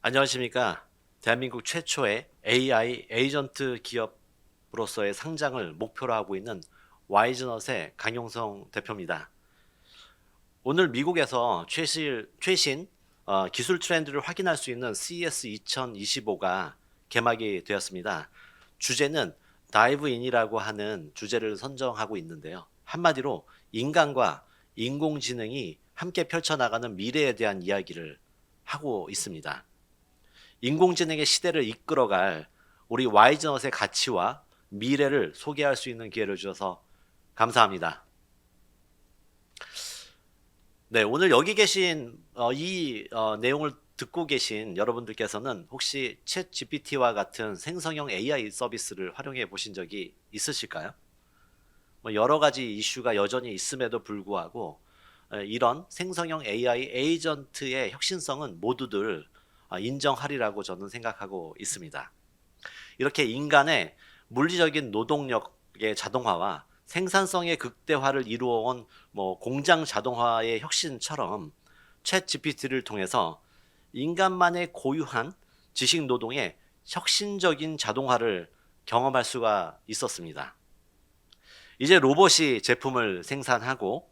안녕하십니까. 대한민국 최초의 AI 에이전트 기업으로서의 상장을 목표로 하고 있는 와이즈넛의 강용성 대표입니다. 오늘 미국에서 최신 기술 트렌드를 확인할 수 있는 CES 2025가 개막이 되었습니다. 주제는 다이브 인이라고 하는 주제를 선정하고 있는데요. 한마디로 인간과 인공지능이 함께 펼쳐나가는 미래에 대한 이야기를 하고 있습니다. 인공지능의 시대를 이끌어갈 우리 와이즈넛의 가치와 미래를 소개할 수 있는 기회를 주셔서 감사합니다. 네, 오늘 여기 계신 이 내용을 듣고 계신 여러분들께서는 혹시 챗 GPT와 같은 생성형 AI 서비스를 활용해 보신 적이 있으실까요? 뭐 여러 가지 이슈가 여전히 있음에도 불구하고 이런 생성형 AI 에이전트의 혁신성은 모두들 인정하리라고 저는 생각하고 있습니다. 이렇게 인간의 물리적인 노동력의 자동화와 생산성의 극대화를 이루어온 뭐 공장 자동화의 혁신처럼 챗 GPT를 통해서 인간만의 고유한 지식 노동의 혁신적인 자동화를 경험할 수가 있었습니다. 이제 로봇이 제품을 생산하고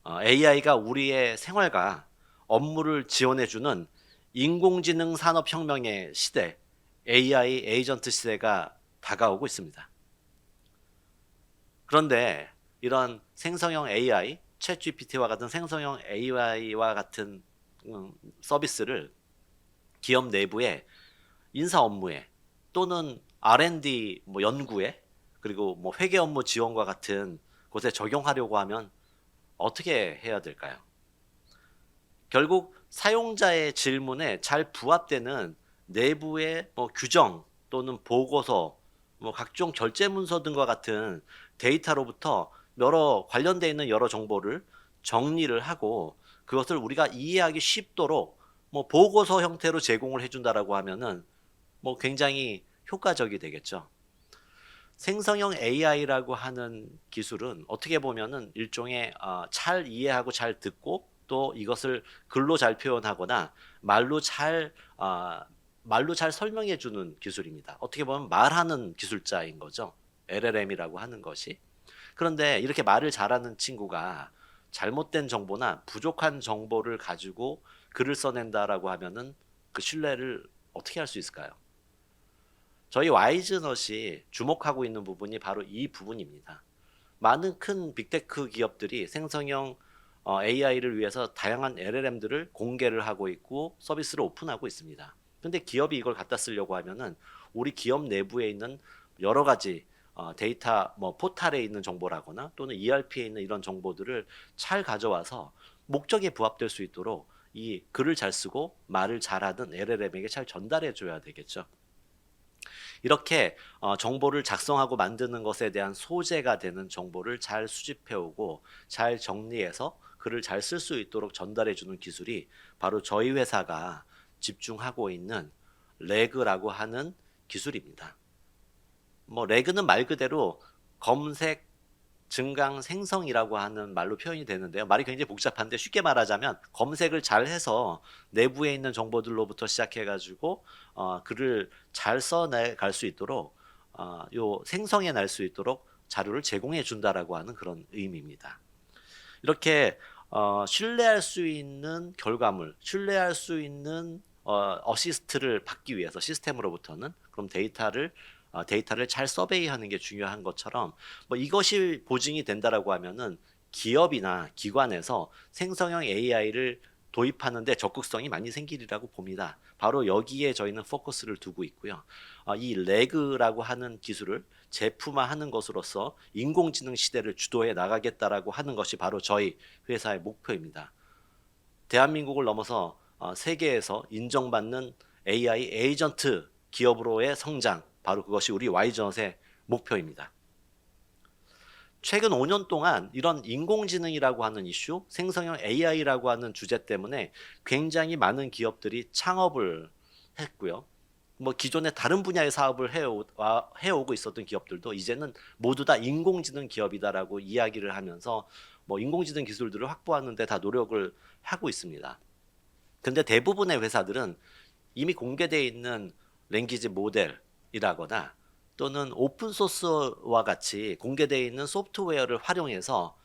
AI가 우리의 생활과 업무를 지원해주는 인공지능 산업혁명의 시대, AI 에이전트 시대가 다가오고 있습니다. 그런데 이런 생성형 AI, 챗 GPT와 같은 생성형 AI와 같은 서비스를 기업 내부에 인사 업무에 또는 R&D 뭐 연구에 그리고 뭐 회계 업무 지원과 같은 곳에 적용하려고 하면 어떻게 해야 될까요? 결국 사용자의 질문에 잘 부합되는 내부의 뭐 규정 또는 보고서, 뭐 각종 결제 문서 등과 같은 데이터로부터 관련되어 있는 여러 정보를 정리를 하고 그것을 우리가 이해하기 쉽도록 뭐 보고서 형태로 제공을 해준다라고 하면은 뭐 굉장히 효과적이 되겠죠. 생성형 AI라고 하는 기술은 어떻게 보면은 일종의 잘 이해하고 잘 듣고 또 이것을 글로 잘 표현하거나 말로 잘 어, 말로 잘 설명해 주는 기술입니다. 어떻게 보면 말하는 기술자인 거죠. LLM이라고 하는 것이. 그런데 이렇게 말을 잘하는 친구가 잘못된 정보나 부족한 정보를 가지고 글을 써낸다라고 하면은 그 신뢰를 어떻게 할 수 있을까요? 저희 와이즈넛이 주목하고 있는 부분이 바로 이 부분입니다. 많은 큰 빅테크 기업들이 생성형 AI를 위해서 다양한 LLM들을 공개를 하고 있고 서비스를 오픈하고 있습니다. 근데 기업이 이걸 갖다 쓰려고 하면은 우리 기업 내부에 있는 여러 가지 데이터 뭐 포탈에 있는 정보라거나 또는 ERP에 있는 이런 정보들을 잘 가져와서 목적에 부합될 수 있도록 이 글을 잘 쓰고 말을 잘하는 LLM에게 잘 전달해 줘야 되겠죠. 이렇게 정보를 작성하고 만드는 것에 대한 소재가 되는 정보를 잘 수집해 오고 잘 정리해서 글을 잘 쓸 수 있도록 전달해 주는 기술이 바로 저희 회사가 집중하고 있는 레그라고 하는 기술입니다. 뭐 레그는 말 그대로 검색, 증강, 생성이라고 하는 말로 표현이 되는데요. 말이 굉장히 복잡한데 쉽게 말하자면 검색을 잘 해서 내부에 있는 정보들로부터 시작해가지고 글을 잘 써내갈 수 있도록 요 생성해 날 수 있도록 자료를 제공해 준다라고 하는 그런 의미입니다. 이렇게 신뢰할 수 있는 결과물, 신뢰할 수 있는 어시스트를 받기 위해서 시스템으로부터는 그럼 데이터를 잘 서베이하는 게 중요한 것처럼 뭐 이것이 보증이 된다라고 하면은 기업이나 기관에서 생성형 AI를 도입하는데 적극성이 많이 생기리라고 봅니다. 바로 여기에 저희는 포커스를 두고 있고요. 이 레그라고 하는 기술을 제품화하는 것으로서 인공지능 시대를 주도해 나가겠다라고 하는 것이 바로 저희 회사의 목표입니다. 대한민국을 넘어서 세계에서 인정받는 AI 에이전트 기업으로의 성장, 바로 그것이 우리 와이전의 목표입니다. 최근 5년 동안 이런 인공지능이라고 하는 이슈, 생성형 AI라고 하는 주제 때문에 굉장히 많은 기업들이 창업을 했고요. 뭐 기존에 다른 분야의 사업을 해오고 있었던 기업들도 이제는 모두 다 인공지능 기업이다라고 이야기를 하면서 뭐 인공지능 기술들을 확보하는 데 다 노력을 하고 있습니다. 근데 대부분의 회사들은 이미 공개되어 있는 랭귀지 모델이라거나 또는 오픈 소스와 같이 공개되어 있는 소프트웨어를 활용해서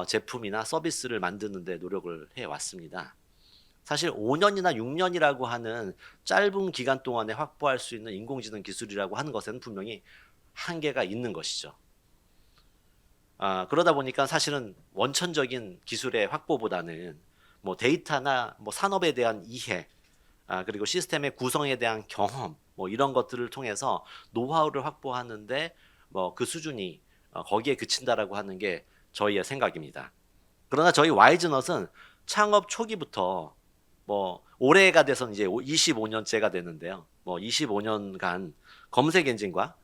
제품이나 서비스를 만드는 데 노력을 해 왔습니다. 사실 5년이나 6년이라고 하는 짧은 기간 동안에 확보할 수 있는 인공지능 기술이라고 하는 것에는 분명히 한계가 있는 것이죠. 그러다 보니까 사실은 원천적인 기술의 확보보다는 뭐 데이터나 뭐 산업에 대한 이해, 그리고 시스템의 구성에 대한 경험, 뭐 이런 것들을 통해서 노하우를 확보하는데 뭐 그 수준이 거기에 그친다라고 하는 게 저희의 생각입니다. 그러나 저희 와이즈넛은 창업 초기부터 뭐 올해가 돼서 이제 25년째가 되는데요. 뭐 25년간 검색 엔진과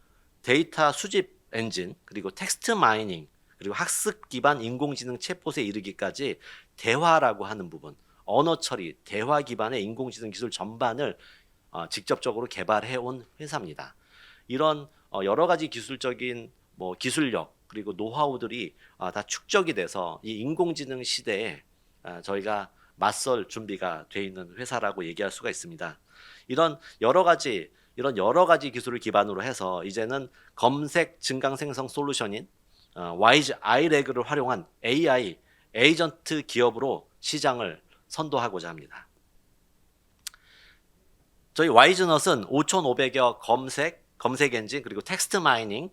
데이터 수집 엔진, 그리고 텍스트 마이닝, 그리고 학습 기반 인공지능 챗봇에 이르기까지 대화라고 하는 부분, 언어 처리, 대화 기반의 인공지능 기술 전반을 직접적으로 개발해 온 회사입니다. 이런 여러 가지 기술적인 뭐 기술력 그리고 노하우들이 다 축적이 돼서 이 인공지능 시대에 저희가 맞설 준비가 돼 있는 회사라고 얘기할 수가 있습니다. 이런 여러 가지 기술을 기반으로 해서 이제는 검색 증강 생성 솔루션인 와이즈 아이레그를 활용한 AI 에이전트 기업으로 시장을 선도하고자 합니다. 저희 와이즈넛은 5,500여 검색 엔진, 그리고 텍스트 마이닝,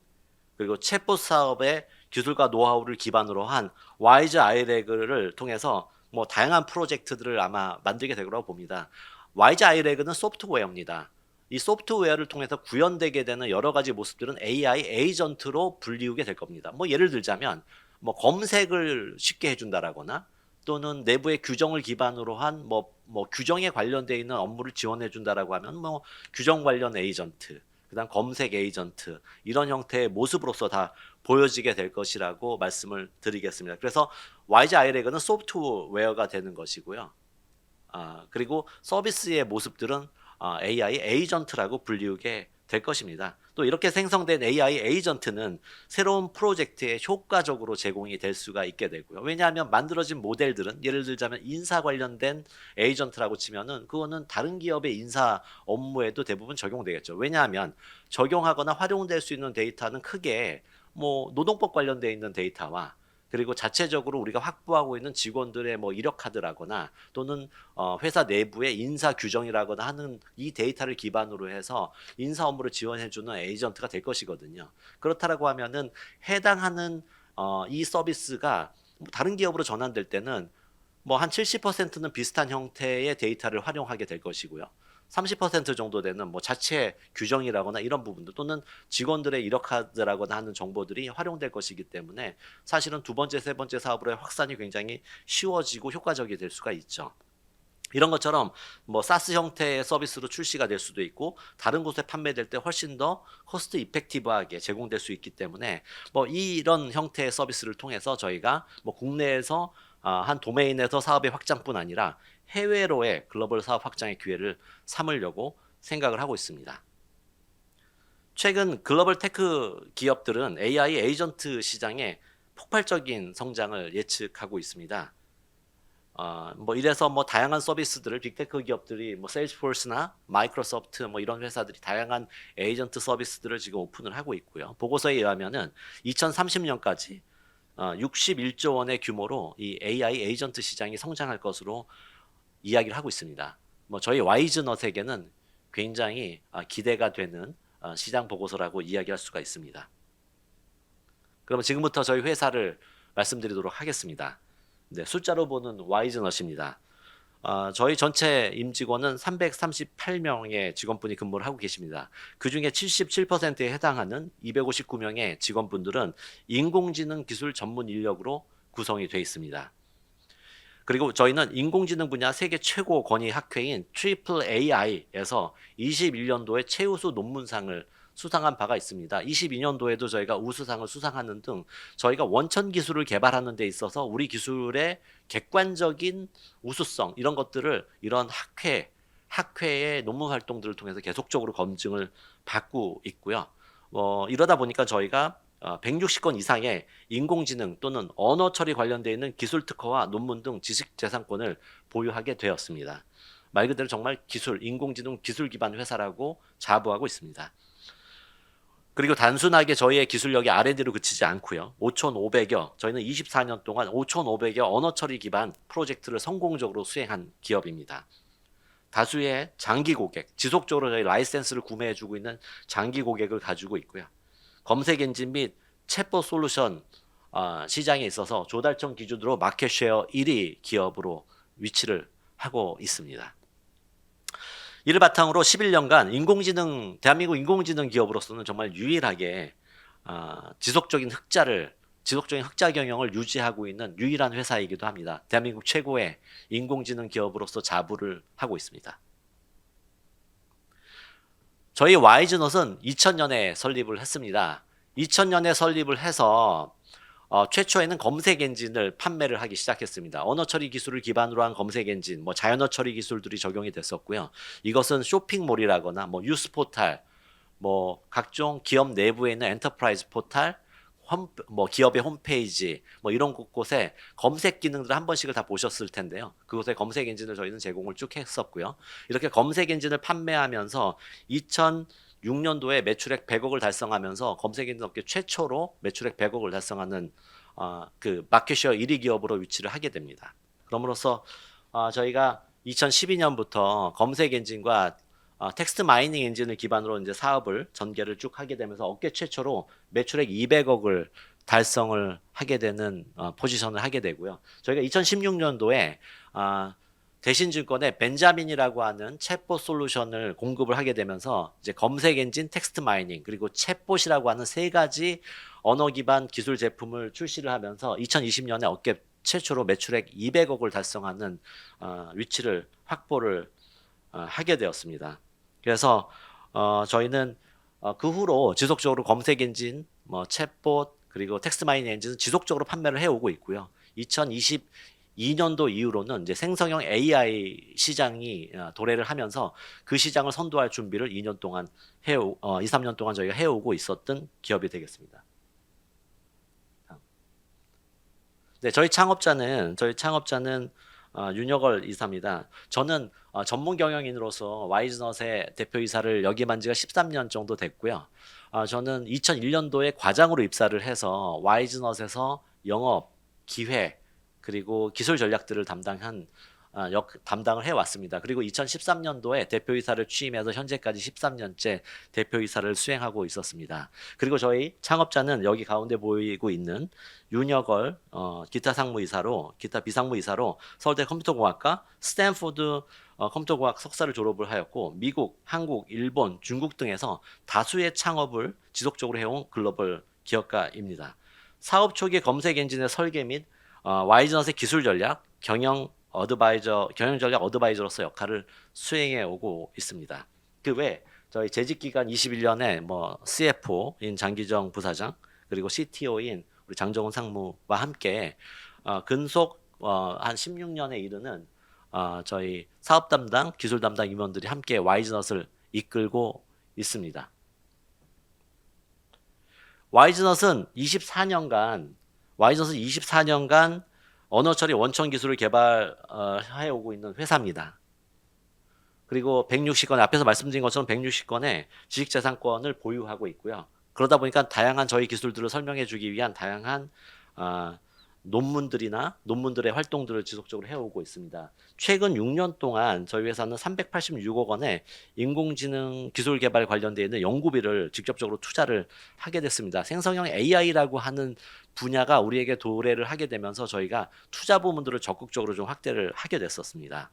그리고 챗봇 사업의 기술과 노하우를 기반으로 한 와이즈 아이레그를 통해서 뭐 다양한 프로젝트들을 아마 만들게 될 거라고 봅니다. 와이즈 아이레그는 소프트웨어입니다. 이 소프트웨어를 통해서 구현되게 되는 여러 가지 모습들은 AI 에이전트로 불리우게 될 겁니다. 뭐 예를 들자면 뭐 검색을 쉽게 해준다라거나 또는 내부의 규정을 기반으로 한 뭐 규정에 관련되어 있는 업무를 지원해 준다라고 하면 뭐 규정 관련 에이전트, 그다음 검색 에이전트, 이런 형태의 모습으로서 다 보여지게 될 것이라고 말씀을 드리겠습니다. 그래서 YG 아이레그는 소프트웨어가 되는 것이고요. 그리고 서비스의 모습들은 AI 에이전트라고 불리우게 될 것입니다. 또 이렇게 생성된 AI 에이전트는 새로운 프로젝트에 효과적으로 제공이 될 수가 있게 되고요. 왜냐하면 만들어진 모델들은 예를 들자면 인사 관련된 에이전트라고 치면은 그거는 다른 기업의 인사 업무에도 대부분 적용되겠죠. 왜냐하면 적용하거나 활용될 수 있는 데이터는 크게 뭐 노동법 관련되어 있는 데이터와 그리고 자체적으로 우리가 확보하고 있는 직원들의 뭐 이력 카드라거나 또는 회사 내부의 인사 규정이라거나 하는 이 데이터를 기반으로 해서 인사 업무를 지원해주는 에이전트가 될 것이거든요. 그렇다라고 하면은 해당하는 이 서비스가 다른 기업으로 전환될 때는 뭐 한 70%는 비슷한 형태의 데이터를 활용하게 될 것이고요. 30% 정도 되는 뭐 자체 규정이라거나 이런 부분들 또는 직원들의 이력카드라거나 하는 정보들이 활용될 것이기 때문에 사실은 두 번째, 세 번째 사업으로의 확산이 굉장히 쉬워지고 효과적이 될 수가 있죠. 이런 것처럼 뭐 사스 형태의 서비스로 출시가 될 수도 있고 다른 곳에 판매될 때 훨씬 더 코스트 이펙티브하게 제공될 수 있기 때문에 뭐 이런 형태의 서비스를 통해서 저희가 뭐 국내에서 한 도메인에서 사업의 확장뿐 아니라 해외로의 글로벌 사업 확장의 기회를 삼으려고 생각을 하고 있습니다. 최근 글로벌 테크 기업들은 AI 에이전트 시장에 폭발적인 성장을 예측하고 있습니다. 뭐 이래서 뭐 다양한 서비스들을 빅테크 기업들이 뭐 세일즈포스나 마이크로소프트 뭐 이런 회사들이 다양한 에이전트 서비스들을 지금 오픈을 하고 있고요. 보고서에 의하면은 2030년까지 61조 원의 규모로 이 AI 에이전트 시장이 성장할 것으로 이야기를 하고 있습니다. 뭐 저희 와이즈넛에게는 굉장히 기대가 되는 시장 보고서라고 이야기할 수가 있습니다. 그러면 지금부터 저희 회사를 말씀드리도록 하겠습니다. 네, 숫자로 보는 와이즈넛입니다. 저희 전체 임직원은 338명의 직원분이 근무를 하고 계십니다. 그 중에 77%에 해당하는 259명의 직원분들은 인공지능 기술 전문 인력으로 구성이 되어 있습니다. 그리고 저희는 인공지능 분야 세계 최고 권위 학회인 트리플 AI에서 21년도에 최우수 논문상을 수상한 바가 있습니다. 22년도에도 저희가 우수상을 수상하는 등 저희가 원천 기술을 개발하는 데 있어서 우리 기술의 객관적인 우수성 이런 것들을 이런 학회의 논문 활동들을 통해서 계속적으로 검증을 받고 있고요. 이러다 보니까 저희가 160건 이상의 인공지능 또는 언어 처리 관련되어 있는 기술 특허와 논문 등 지식재산권을 보유하게 되었습니다. 말 그대로 정말 기술, 인공지능 기술 기반 회사라고 자부하고 있습니다. 그리고 단순하게 저희의 기술력이 R&D로 그치지 않고요. 5,500여, 저희는 24년 동안 5,500여 언어 처리 기반 프로젝트를 성공적으로 수행한 기업입니다. 다수의 장기 고객, 지속적으로 저희 라이센스를 구매해주고 있는 장기 고객을 가지고 있고요. 검색 엔진 및 챗봇 솔루션 시장에 있어서 조달청 기준으로 마켓쉐어 1위 기업으로 위치를 하고 있습니다. 이를 바탕으로 11년간 대한민국 인공지능 기업으로서는 정말 유일하게 지속적인 흑자 경영을 유지하고 있는 유일한 회사이기도 합니다. 대한민국 최고의 인공지능 기업으로서 자부를 하고 있습니다. 저희 와이즈넛은 2000년에 설립을 했습니다. 2000년에 설립을 해서 최초에는 검색 엔진을 판매를 하기 시작했습니다. 언어 처리 기술을 기반으로 한 검색 엔진, 자연어 처리 기술들이 적용이 됐었고요. 이것은 쇼핑몰이라거나 뉴스 포탈, 각종 기업 내부에 있는 엔터프라이즈 포탈, 기업의 홈페이지 이런 곳에 검색 기능들을 한 번씩을 다 보셨을 텐데요. 그곳에 검색 엔진을 저희는 제공을 쭉 했었고요. 이렇게 검색 엔진을 판매하면서 2006년도에 매출액 100억을 달성하면서 검색 엔진 업계 최초로 매출액 100억을 달성하는 그 마켓쉐어 1위 기업으로 위치를 하게 됩니다. 그럼으로써 저희가 2012년부터 검색 엔진과 텍스트 마이닝 엔진을 기반으로 이제 사업을 전개를 쭉 하게 되면서 업계 최초로 매출액 200억을 달성을 하게 되는 포지션을 하게 되고요. 저희가 2016년도에 대신증권에 벤자민이라고 하는 챗봇 솔루션을 공급을 하게 되면서 이제 검색 엔진, 텍스트 마이닝 그리고 챗봇이라고 하는 세 가지 언어 기반 기술 제품을 출시를 하면서 2020년에 업계 최초로 매출액 200억을 달성하는 위치를 확보를 하게 되었습니다. 그래서 저희는 그 후로 지속적으로 검색 엔진, 챗봇 그리고 텍스트 마이닝 엔진은 지속적으로 판매를 해오고 있고요. 2022년도 이후로는 이제 생성형 AI 시장이 도래를 하면서 그 시장을 선도할 준비를 2년 동안 2, 3년 동안 저희가 해오고 있었던 기업이 되겠습니다. 네, 저희 창업자는 윤여걸 이사입니다. 저는 전문 경영인으로서 와이즈넛의 대표이사를 역임한 지가 13년 정도 됐고요. 저는 2001년도에 과장으로 입사를 해서 와이즈넛에서 영업, 기획, 그리고 기술 전략들을 담당을 해왔습니다. 그리고 2013년도에 대표이사를 취임해서 현재까지 13년째 대표이사를 수행하고 있었습니다. 그리고 저희 창업자는 여기 가운데 보이고 있는 윤여걸 기타 비상무이사로 서울대 컴퓨터공학과, 스탠포드 컴퓨터공학 석사를 졸업을 하였고 미국, 한국, 일본, 중국 등에서 다수의 창업을 지속적으로 해온 글로벌 기업가입니다. 사업 초기 검색 엔진의 설계 및 와이즈넛의 기술 전략, 경영 전략 어드바이저로서 역할을 수행해 오고 있습니다. 그 외 저희 재직 기간 21년에 CFO인 장기정 부사장 그리고 CTO인 우리 장정훈 상무와 함께 근속 한 16년에 이르는 저희 사업 담당, 기술 담당 임원들이 함께 와이즈넛을 이끌고 있습니다. 와이즈넛은 24년간 언어 처리 원천 기술을 개발해 오고 있는 회사입니다. 그리고 160건의 앞에서 말씀드린 것처럼 160건의 지식재산권을 보유하고 있고요. 그러다 보니까 다양한 저희 기술들을 설명해 주기 위한 다양한 논문들의 활동들을 지속적으로 해오고 있습니다. 최근 6년 동안 저희 회사는 386억 원의 인공지능 기술 개발 관련되어 있는 연구비를 직접적으로 투자를 하게 됐습니다. 생성형 AI라고 하는 분야가 우리에게 도래를 하게 되면서 저희가 투자 부문들을 적극적으로 좀 확대를 하게 됐었습니다.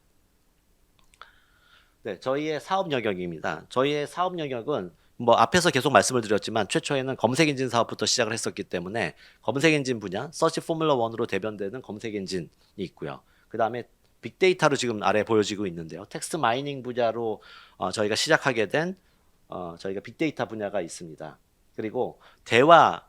네, 저희의 사업 영역입니다. 저희의 사업 영역은 앞에서 계속 말씀을 드렸지만 최초에는 검색 엔진 사업부터 시작을 했었기 때문에 검색 엔진 분야, 서치 포뮬러 1으로 대변되는 검색 엔진이 있고요. 그 다음에 빅데이터로 지금 아래 보여지고 있는데요. 텍스트 마이닝 분야로 저희가 시작하게 된 저희가 빅데이터 분야가 있습니다. 그리고 대화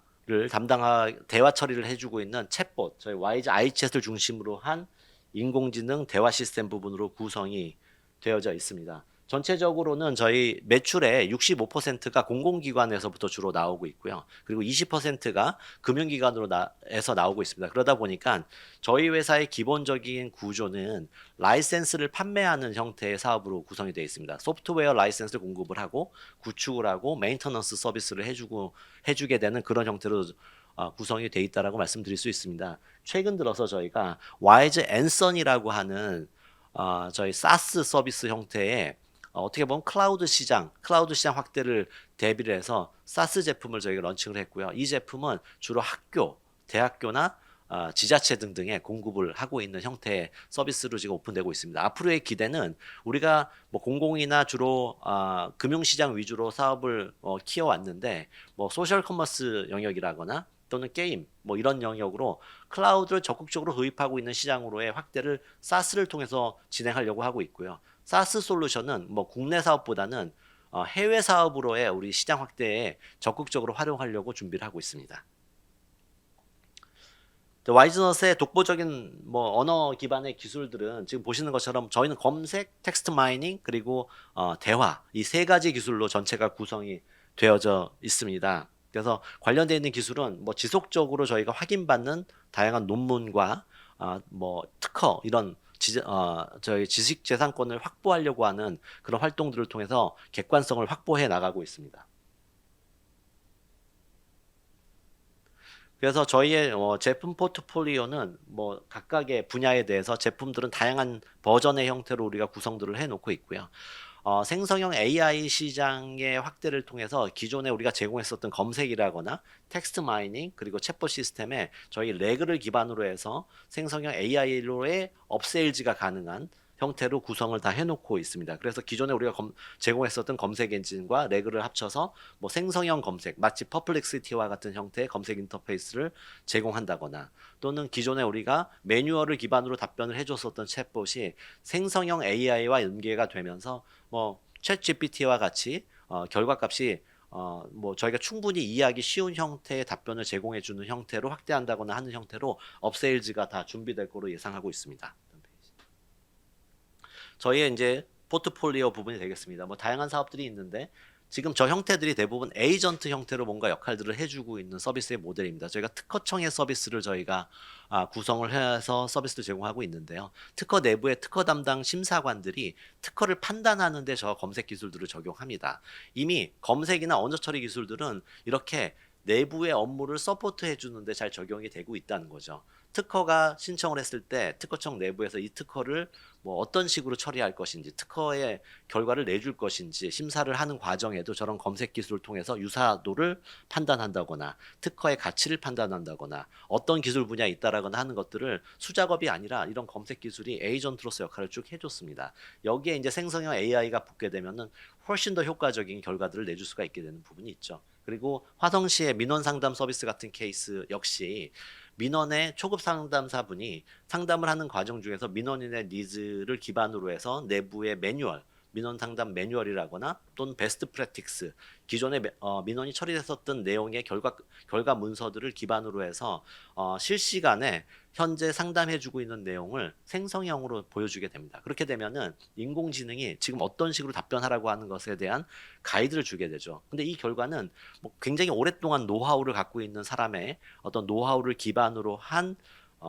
처리를 해주고 있는 챗봇, 저희 와이즈 아이챗을 중심으로 한 인공지능 대화 시스템 부분으로 구성이 되어져 있습니다. 전체적으로는 저희 매출의 65%가 공공기관에서부터 주로 나오고 있고요. 그리고 20%가 금융기관에서 나오고 있습니다. 그러다 보니까 저희 회사의 기본적인 구조는 라이센스를 판매하는 형태의 사업으로 구성이 되어 있습니다. 소프트웨어 라이센스를 공급을 하고 구축을 하고 메인터넌스 서비스를 해주게 되는 그런 형태로 구성이 되어 있다라고 말씀드릴 수 있습니다. 최근 들어서 저희가 와이즈 앤선이라고 하는 저희 사스 서비스 형태의 어떻게 보면 클라우드 시장 확대를 대비를 해서 사스 제품을 저희가 런칭을 했고요. 이 제품은 주로 학교, 대학교나 지자체 등등에 공급을 하고 있는 형태의 서비스로 지금 오픈되고 있습니다. 앞으로의 기대는 우리가 뭐 공공이나 주로 금융시장 위주로 사업을 키워왔는데 뭐 소셜 커머스 영역이라거나 또는 게임 뭐 이런 영역으로 클라우드를 적극적으로 도입하고 있는 시장으로의 확대를 사스를 통해서 진행하려고 하고 있고요. 사스 솔루션은 뭐 국내 사업보다는 해외 사업으로의 우리 시장 확대에 적극적으로 활용하려고 준비를 하고 있습니다. 와이즈넛의 독보적인 뭐 언어 기반의 기술들은 지금 보시는 것처럼 저희는 검색, 텍스트 마이닝 그리고 대화 이 세 가지 기술로 전체가 구성이 되어져 있습니다. 그래서 관련되어 있는 기술은 뭐 지속적으로 저희가 확인받는 다양한 논문과 뭐 특허 이런 저희 지식재산권을 확보하려고 하는 그런 활동들을 통해서 객관성을 확보해 나가고 있습니다. 그래서 저희의 제품 포트폴리오는 뭐 각각의 분야에 대해서 제품들은 다양한 버전의 형태로 우리가 구성들을 해놓고 있고요. 생성형 AI 시장의 확대를 통해서 기존에 우리가 제공했었던 검색이라거나 텍스트 마이닝 그리고 챗봇 시스템에 저희 레그를 기반으로 해서 생성형 AI로의 업세일즈가 가능한 형태로 구성을 다 해놓고 있습니다. 그래서 기존에 우리가 제공했었던 검색 엔진과 레그를 합쳐서 뭐 생성형 검색, 마치 퍼플렉시티와 같은 형태의 검색 인터페이스를 제공한다거나 또는 기존에 우리가 매뉴얼을 기반으로 답변을 해줬었던 챗봇이 생성형 AI와 연계가 되면서 챗 GPT와 같이 결과값이 뭐 저희가 충분히 이해하기 쉬운 형태의 답변을 제공해 주는 형태로 확대한다거나 하는 형태로 업세일즈가 다 준비될 거로 예상하고 있습니다. 저희의 이제 포트폴리오 부분이 되겠습니다. 뭐 다양한 사업들이 있는데 지금 저 형태들이 대부분 에이전트 형태로 뭔가 역할들을 해주고 있는 서비스의 모델입니다. 저희가 특허청의 서비스를 저희가 구성을 해서 서비스를 제공하고 있는데요. 특허 내부의 특허 담당 심사관들이 특허를 판단하는데 저 검색 기술들을 적용합니다. 이미 검색이나 언어 처리 기술들은 이렇게 내부의 업무를 서포트해 주는데 잘 적용이 되고 있다는 거죠. 특허가 신청을 했을 때 특허청 내부에서 이 특허를 뭐 어떤 식으로 처리할 것인지, 특허의 결과를 내줄 것인지 심사를 하는 과정에도 저런 검색 기술을 통해서 유사도를 판단한다거나 특허의 가치를 판단한다거나 어떤 기술 분야에 있다라거나 하는 것들을 수작업이 아니라 이런 검색 기술이 에이전트로서 역할을 쭉 해줬습니다. 여기에 이제 생성형 AI가 붙게 되면은 훨씬 더 효과적인 결과들을 내줄 수가 있게 되는 부분이 있죠. 그리고 화성시의 민원 상담 서비스 같은 케이스 역시 민원의 초급 상담사분이 상담을 하는 과정 중에서 민원인의 니즈를 기반으로 해서 내부의 매뉴얼, 민원 상담 매뉴얼이라거나 또는 베스트 프랙티스, 기존에 민원이 처리됐었던 내용의 결과 문서들을 기반으로 해서 실시간에 현재 상담해주고 있는 내용을 생성형으로 보여주게 됩니다. 그렇게 되면은 인공지능이 지금 어떤 식으로 답변하라고 하는 것에 대한 가이드를 주게 되죠. 근데 이 결과는 뭐 굉장히 오랫동안 노하우를 갖고 있는 사람의 어떤 노하우를 기반으로 한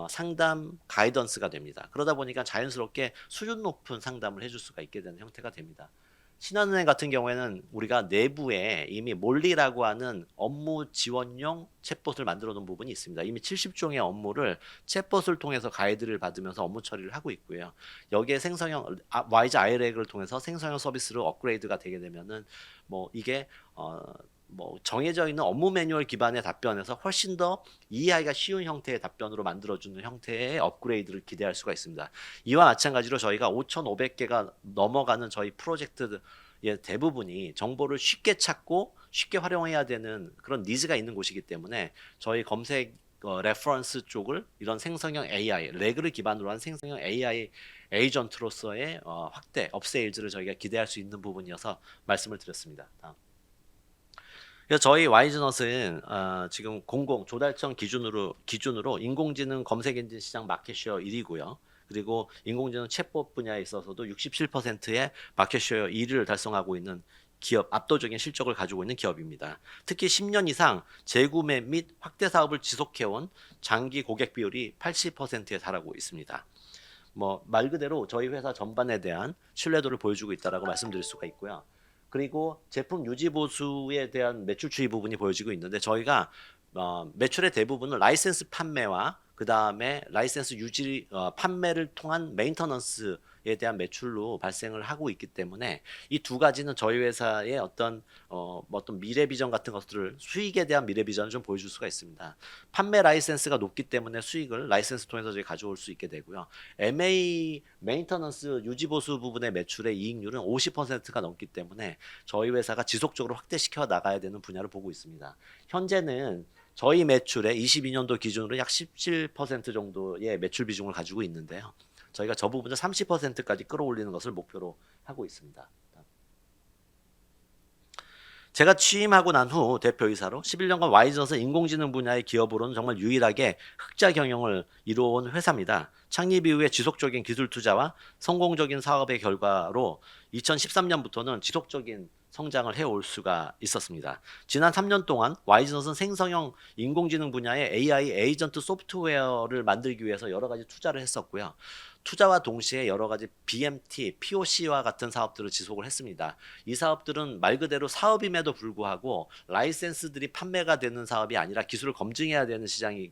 상담 가이던스가 됩니다. 그러다 보니까 자연스럽게 수준 높은 상담을 해줄 수가 있게 되는 형태가 됩니다. 신한은행 같은 경우에는 우리가 내부에 이미 몰리라고 하는 업무 지원용 챗봇을 만들어 놓은 부분이 있습니다. 이미 70종의 업무를 챗봇을 통해서 가이드를 받으면서 업무 처리를 하고 있고요. 여기에 생성형 와이즈 아이렉을 통해서 생성형 서비스로 업그레이드가 되게 되면은 뭐 이게 뭐 정해져 있는 업무 매뉴얼 기반의 답변에서 훨씬 더 이해하기가 쉬운 형태의 답변으로 만들어주는 형태의 업그레이드를 기대할 수가 있습니다. 이와 마찬가지로 저희가 5,500개가 넘어가는 저희 프로젝트의 대부분이 정보를 쉽게 찾고 쉽게 활용해야 되는 그런 니즈가 있는 곳이기 때문에 저희 검색 레퍼런스 쪽을 이런 생성형 AI, 레그를 기반으로 한 생성형 AI 에이전트로서의 확대, 업세일즈를 저희가 기대할 수 있는 부분이어서 말씀을 드렸습니다. 다음. 그래서 저희 와이즈넛은 지금 공공 조달청 기준으로 인공지능 검색 엔진 시장 마켓쉐어 1위고요. 그리고 인공지능 챗봇 분야에 있어서도 67%의 마켓쉐어 1위를 달성하고 있는 기업, 압도적인 실적을 가지고 있는 기업입니다. 특히 10년 이상 재구매 및 확대 사업을 지속해온 장기 고객 비율이 80%에 달하고 있습니다. 뭐 말 그대로 저희 회사 전반에 대한 신뢰도를 보여주고 있다라고 말씀드릴 수가 있고요. 그리고 제품 유지 보수에 대한 매출 추이 부분이 보여지고 있는데 저희가 매출의 대부분은 라이센스 판매와 그 다음에 라이센스 유지 판매를 통한 메인터넌스에 대한 매출로 발생을 하고 있기 때문에 이 두 가지는 저희 회사의 어떤 미래 비전 같은 것들을 수익에 대한 미래 비전을 좀 보여줄 수가 있습니다. 판매 라이센스가 높기 때문에 수익을 라이센스 통해서 저희 가져올 수 있게 되고요. MA 메인터넌스 유지 보수 부분의 매출의 이익률은 50%가 넘기 때문에 저희 회사가 지속적으로 확대시켜 나가야 되는 분야를 보고 있습니다. 현재는 저희 매출의 22년도 기준으로 약 17% 정도의 매출 비중을 가지고 있는데요. 저희가 저 부분을 30%까지 끌어올리는 것을 목표로 하고 있습니다. 제가 취임하고 난 후 대표이사로 11년간 와이즈넛은 인공지능 분야의 기업으로는 정말 유일하게 흑자 경영을 이루어온 회사입니다. 창립 이후에 지속적인 기술 투자와 성공적인 사업의 결과로 2013년부터는 지속적인 성장을 해올 수가 있었습니다. 지난 3년 동안 와이즈넛은 생성형 인공지능 분야의 AI 에이전트 소프트웨어를 만들기 위해서 여러 가지 투자를 했었고요. 투자와 동시에 여러 가지 BMT, POC와 같은 사업들을 지속을 했습니다. 이 사업들은 말 그대로 사업임에도 불구하고 라이센스들이 판매가 되는 사업이 아니라 기술을 검증해야 되는 시장이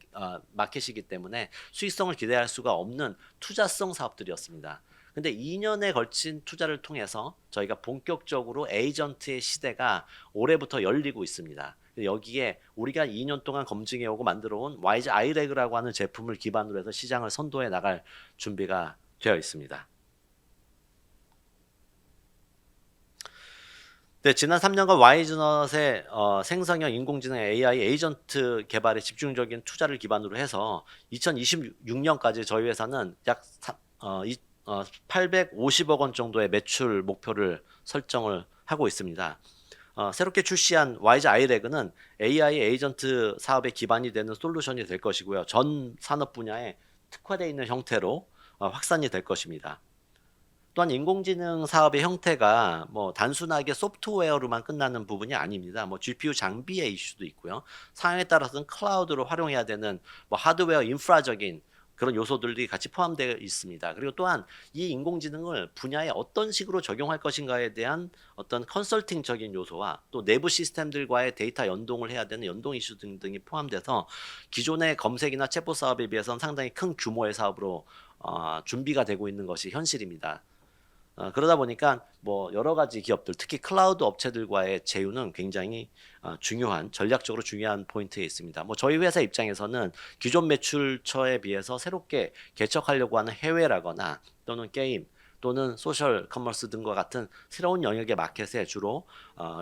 마켓이기 때문에 수익성을 기대할 수가 없는 투자성 사업들이었습니다. 근데 2년에 걸친 투자를 통해서 저희가 본격적으로 에이전트의 시대가 올해부터 열리고 있습니다. 여기에 우리가 2년 동안 검증해오고 만들어온 와이즈 아이렉이라고 하는 제품을 기반으로 해서 시장을 선도해 나갈 준비가 되어 있습니다. 네, 지난 3년간 와이즈넛의 생성형 인공지능 AI 에이전트 개발에 집중적인 투자를 기반으로 해서 2026년까지 저희 회사는 약 850억 원 정도의 매출 목표를 설정을 하고 있습니다. 새롭게 출시한 와이즈 아이레그는 AI 에이전트 사업의 기반이 되는 솔루션이 될 것이고요. 전 산업 분야에 특화되어 있는 형태로 확산이 될 것입니다. 또한 인공지능 사업의 형태가 뭐 단순하게 소프트웨어로만 끝나는 부분이 아닙니다. 뭐 GPU 장비의 이슈도 있고요. 상황에 따라서는 클라우드로 활용해야 되는 뭐 하드웨어 인프라적인 그런 요소들이 같이 포함되어 있습니다. 그리고 또한 이 인공지능을 분야에 어떤 식으로 적용할 것인가에 대한 어떤 컨설팅적인 요소와 또 내부 시스템들과의 데이터 연동을 해야 되는 연동 이슈 등등이 포함돼서 기존의 검색이나 챗봇 사업에 비해서는 상당히 큰 규모의 사업으로 준비가 되고 있는 것이 현실입니다. 그러다 보니까 뭐 여러 가지 기업들, 특히 클라우드 업체들과의 제휴는 굉장히 중요한, 전략적으로 중요한 포인트에 있습니다. 뭐 저희 회사 입장에서는 기존 매출처에 비해서 새롭게 개척하려고 하는 해외라거나 또는 게임 또는 소셜 커머스 등과 같은 새로운 영역의 마켓에 주로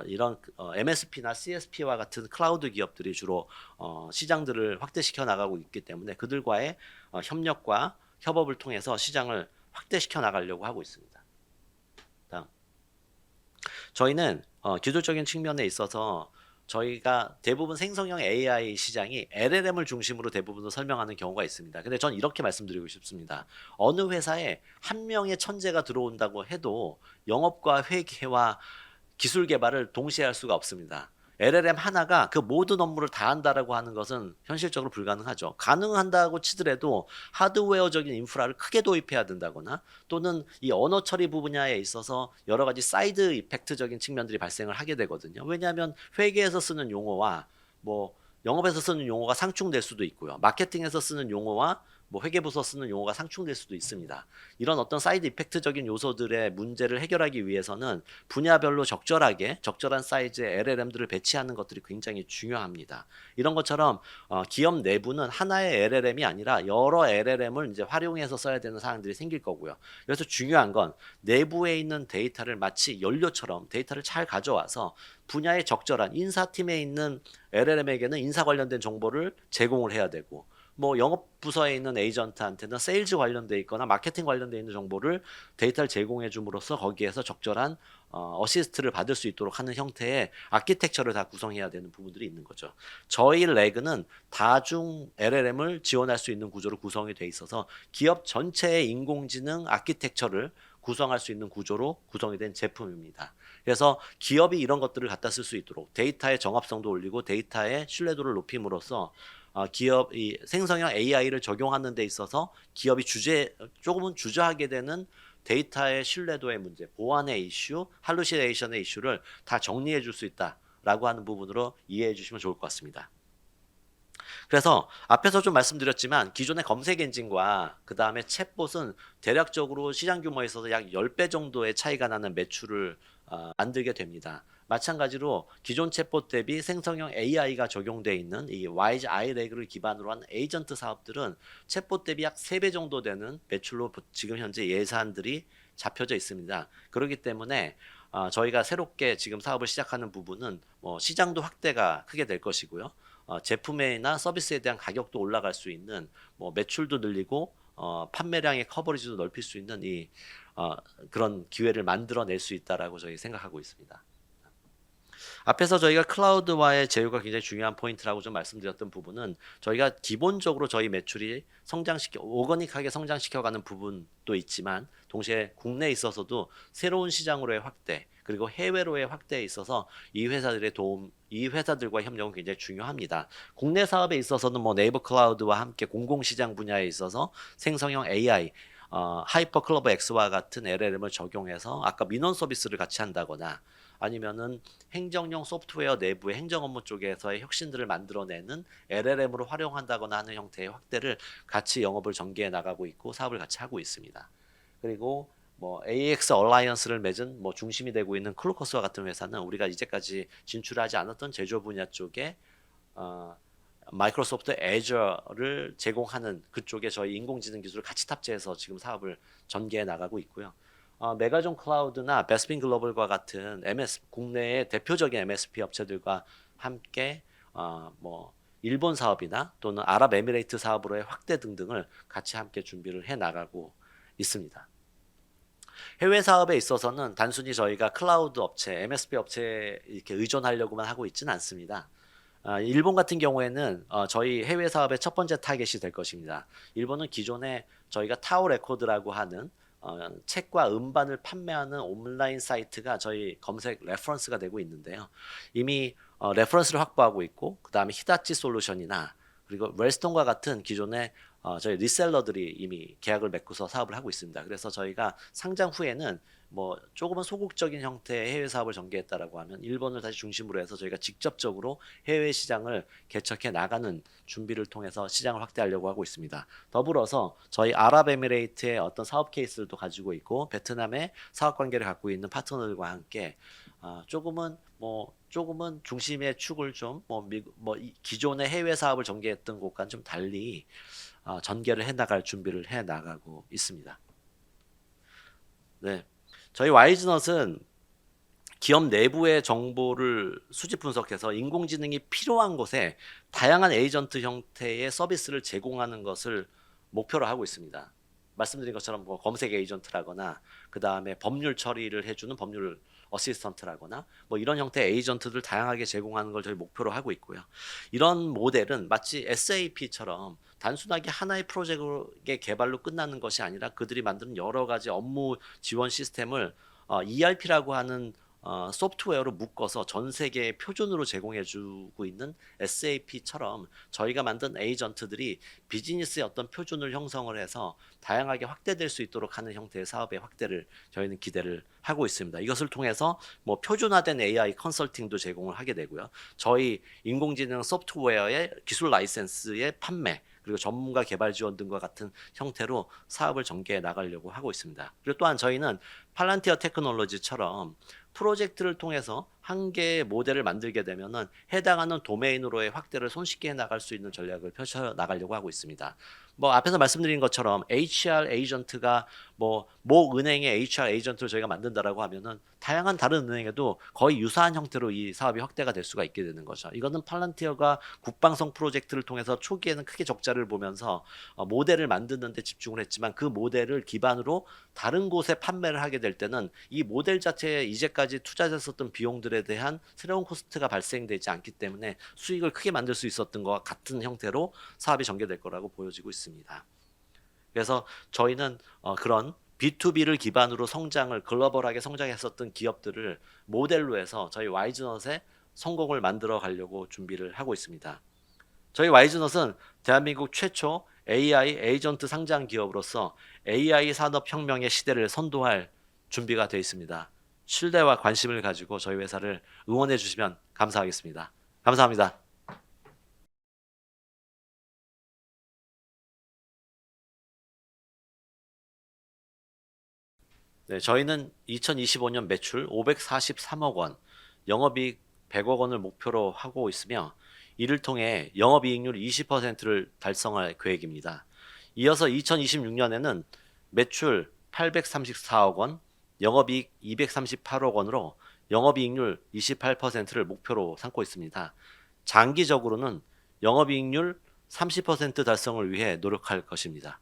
이런 MSP나 CSP와 같은 클라우드 기업들이 주로 시장들을 확대시켜 나가고 있기 때문에 그들과의 협력과 협업을 통해서 시장을 확대시켜 나가려고 하고 있습니다. 저희는 기술적인 측면에 있어서 저희가 대부분 생성형 AI 시장이 LLM을 중심으로 대부분을 설명하는 경우가 있습니다. 근데 전 이렇게 말씀드리고 싶습니다. 어느 회사에 한 명의 천재가 들어온다고 해도 영업과 회계와 기술 개발을 동시에 할 수가 없습니다. LLM 하나가 그 모든 업무를 다 한다라고 하는 것은 현실적으로 불가능하죠. 가능한다고 치더라도 하드웨어적인 인프라를 크게 도입해야 된다거나 또는 이 언어 처리 분야에 있어서 여러 가지 사이드 이펙트적인 측면들이 발생을 하게 되거든요. 왜냐하면 회계에서 쓰는 용어와 뭐 영업에서 쓰는 용어가 상충될 수도 있고요. 마케팅에서 쓰는 용어와 뭐 회계부서 쓰는 용어가 상충될 수도 있습니다. 이런 어떤 사이드 이펙트적인 요소들의 문제를 해결하기 위해서는 분야별로 적절하게 적절한 사이즈의 LLM들을 배치하는 것들이 굉장히 중요합니다. 이런 것처럼 기업 내부는 하나의 LLM이 아니라 여러 LLM을 이제 활용해서 써야 되는 상황들이 생길 거고요. 그래서 중요한 건 내부에 있는 데이터를 마치 연료처럼 데이터를 잘 가져와서 분야에 적절한 인사팀에 있는 LLM에게는 인사 관련된 정보를 제공을 해야 되고 뭐 영업 부서에 있는 에이전트한테는 세일즈 관련돼 있거나 마케팅 관련돼 있는 정보를 데이터를 제공해 줌으로써 거기에서 적절한 어시스트를 받을 수 있도록 하는 형태의 아키텍처를 다 구성해야 되는 부분들이 있는 거죠. 저희 레그는 다중 LLM을 지원할 수 있는 구조로 구성이 돼 있어서 기업 전체의 인공지능 아키텍처를 구성할 수 있는 구조로 구성이 된 제품입니다. 그래서 기업이 이런 것들을 갖다 쓸 수 있도록 데이터의 정합성도 올리고 데이터의 신뢰도를 높임으로써 기업이 생성형 AI를 적용하는 데 있어서 기업이 조금은 주저하게 되는 데이터의 신뢰도의 문제, 보안의 이슈, 할루시네이션의 이슈를 다 정리해 줄 수 있다라고 하는 부분으로 이해해 주시면 좋을 것 같습니다. 그래서 앞에서 좀 말씀드렸지만 기존의 검색 엔진과 그 다음에 챗봇은 대략적으로 시장 규모에 있어서 약 10배 정도의 차이가 나는 매출을 만들게 됩니다. 마찬가지로 기존 챗봇 대비 생성형 AI가 적용되어 있는 이 와이즈 아이레그를 기반으로 한 에이전트 사업들은 챗봇 대비 약 3배 정도 되는 매출로 지금 현재 예산들이 잡혀져 있습니다. 그렇기 때문에 저희가 새롭게 지금 사업을 시작하는 부분은 시장도 확대가 크게 될 것이고요. 제품이나 서비스에 대한 가격도 올라갈 수 있는 매출도 늘리고 판매량의 커버리지도 넓힐 수 있는 그런 기회를 만들어낼 수 있다라고 저희 생각하고 있습니다. 앞에서 저희가 클라우드와의 제휴가 굉장히 중요한 포인트라고 좀 말씀드렸던 부분은 저희가 기본적으로 저희 매출이 오거닉하게 성장시켜가는 부분도 있지만 동시에 국내에 있어서도 새로운 시장으로의 확대 그리고 해외로의 확대에 있어서 이 회사들과 협력은 굉장히 중요합니다. 국내 사업에 있어서는 네이버 클라우드와 함께 공공시장 분야에 있어서 생성형 AI 하이퍼 클러버 X와 같은 LLM을 적용해서 아까 민원 서비스를 같이 한다거나 아니면은 행정용 소프트웨어 내부의 행정 업무 쪽에서의 혁신들을 만들어내는 LLM으로 활용한다거나 하는 형태의 확대를 같이 영업을 전개해 나가고 있고 사업을 같이 하고 있습니다. 그리고 AX 얼라이언스를 맺은 중심이 되고 있는 클로커스와 같은 회사는 우리가 이제까지 진출하지 않았던 제조 분야 쪽에 마이크로소프트 애저를 제공하는 그쪽에 저희 인공지능 기술을 같이 탑재해서 지금 사업을 전개해 나가고 있고요. 메가존 클라우드나 베스핀 글로벌과 같은 국내의 대표적인 MSP 업체들과 함께 일본 사업이나 또는 아랍에미레이트 사업으로의 확대 등등을 같이 함께 준비를 해 나가고 있습니다. 해외 사업에 있어서는 단순히 저희가 클라우드 업체, MSP 업체에 이렇게 의존하려고만 하고 있지는 않습니다. 일본 같은 경우에는 저희 해외 사업의 첫 번째 타겟이 될 것입니다. 일본은 기존에 저희가 타오 레코드라고 하는 책과 음반을 판매하는 온라인 사이트가 저희 검색 레퍼런스가 되고 있는데요. 이미 레퍼런스를 확보하고 있고 그 다음에 히다치 솔루션이나 그리고 웰스톤과 같은 기존의 저희 리셀러들이 이미 계약을 맺고서 사업을 하고 있습니다. 그래서 저희가 상장 후에는 조금은 소극적인 형태의 해외 사업을 전개했다라고 하면 일본을 다시 중심으로 해서 저희가 직접적으로 해외 시장을 개척해 나가는 준비를 통해서 시장을 확대하려고 하고 있습니다. 더불어서 저희 아랍에미레이트의 어떤 사업 케이스를 또 가지고 있고 베트남의 사업 관계를 갖고 있는 파트너들과 함께 조금은 중심의 축을 좀 기존의 해외 사업을 전개했던 곳과는 좀 달리 전개를 해 나갈 준비를 해 나가고 있습니다. 네. 저희 와이즈넛은 기업 내부의 정보를 수집 분석해서 인공지능이 필요한 곳에 다양한 에이전트 형태의 서비스를 제공하는 것을 목표로 하고 있습니다. 말씀드린 것처럼 검색 에이전트라거나 그 다음에 법률 처리를 해주는 법률 어시스턴트라거나 이런 형태의 에이전트들 다양하게 제공하는 걸 저희 목표로 하고 있고요. 이런 모델은 마치 SAP처럼 단순하게 하나의 프로젝트의 개발로 끝나는 것이 아니라 그들이 만드는 여러 가지 업무 지원 시스템을 ERP라고 하는 소프트웨어로 묶어서 전 세계의 표준으로 제공해주고 있는 SAP처럼 저희가 만든 에이전트들이 비즈니스의 어떤 표준을 형성을 해서 다양하게 확대될 수 있도록 하는 형태의 사업의 확대를 저희는 기대를 하고 있습니다. 이것을 통해서 표준화된 AI 컨설팅도 제공을 하게 되고요. 저희 인공지능 소프트웨어의 기술 라이센스의 판매 그리고 전문가 개발 지원 등과 같은 형태로 사업을 전개해 나가려고 하고 있습니다. 그리고 또한 저희는 팔란티어 테크놀로지처럼 프로젝트를 통해서 한 개의 모델을 만들게 되면은 해당하는 도메인으로의 확대를 손쉽게 해 나갈 수 있는 전략을 펼쳐 나가려고 하고 있습니다. 뭐 앞에서 말씀드린 것처럼 HR 에이전트가 모 은행의 HR 에이전트를 저희가 만든다라고 하면은 다양한 다른 은행에도 거의 유사한 형태로 이 사업이 확대가 될 수가 있게 되는 거죠. 이거는 팔란티어가 국방성 프로젝트를 통해서 초기에는 크게 적자를 보면서 모델을 만드는 데 집중을 했지만 그 모델을 기반으로 다른 곳에 판매를 하게 될 때는 이 모델 자체에 이제까지 투자했었던 비용들에 대한 새로운 코스트가 발생되지 않기 때문에 수익을 크게 만들 수 있었던 것과 같은 형태로 사업이 전개될 거라고 보여지고 있습니다. 그래서 저희는 그런 B2B를 기반으로 성장을 글로벌하게 성장했었던 기업들을 모델로 해서 저희 와이즈넛의 성공을 만들어 가려고 준비를 하고 있습니다. 저희 와이즈넛은 대한민국 최초 AI 에이전트 상장 기업으로서 AI 산업혁명의 시대를 선도할 준비가 되어 있습니다. 신뢰와 관심을 가지고 저희 회사를 응원해 주시면 감사하겠습니다. 감사합니다. 네, 저희는 2025년 매출 543억 원, 영업이익 100억 원을 목표로 하고 있으며 이를 통해 영업이익률 20%를 달성할 계획입니다. 이어서 2026년에는 매출 834억 원, 영업이익 238억 원으로 영업이익률 28%를 목표로 삼고 있습니다. 장기적으로는 영업이익률 30% 달성을 위해 노력할 것입니다.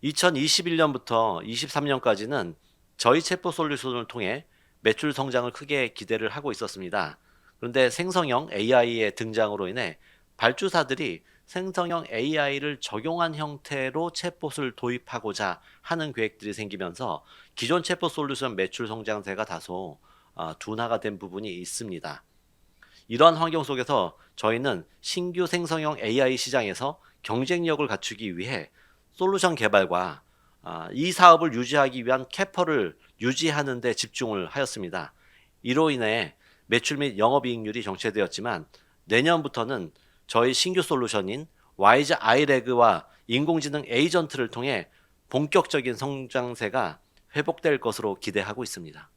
2021년부터 23년까지는 저희 챗봇 솔루션을 통해 매출 성장을 크게 기대를 하고 있었습니다. 그런데 생성형 AI의 등장으로 인해 발주사들이 생성형 AI를 적용한 형태로 챗봇을 도입하고자 하는 계획들이 생기면서 기존 챗봇 솔루션 매출 성장세가 다소 둔화가 된 부분이 있습니다. 이러한 환경 속에서 저희는 신규 생성형 AI 시장에서 경쟁력을 갖추기 위해 솔루션 개발과 이 사업을 유지하기 위한 캐퍼를 유지하는 데 집중을 하였습니다. 이로 인해 매출 및 영업이익률이 정체되었지만 내년부터는 저희 신규 솔루션인 와이즈 아이레그와 인공지능 에이전트를 통해 본격적인 성장세가 회복될 것으로 기대하고 있습니다.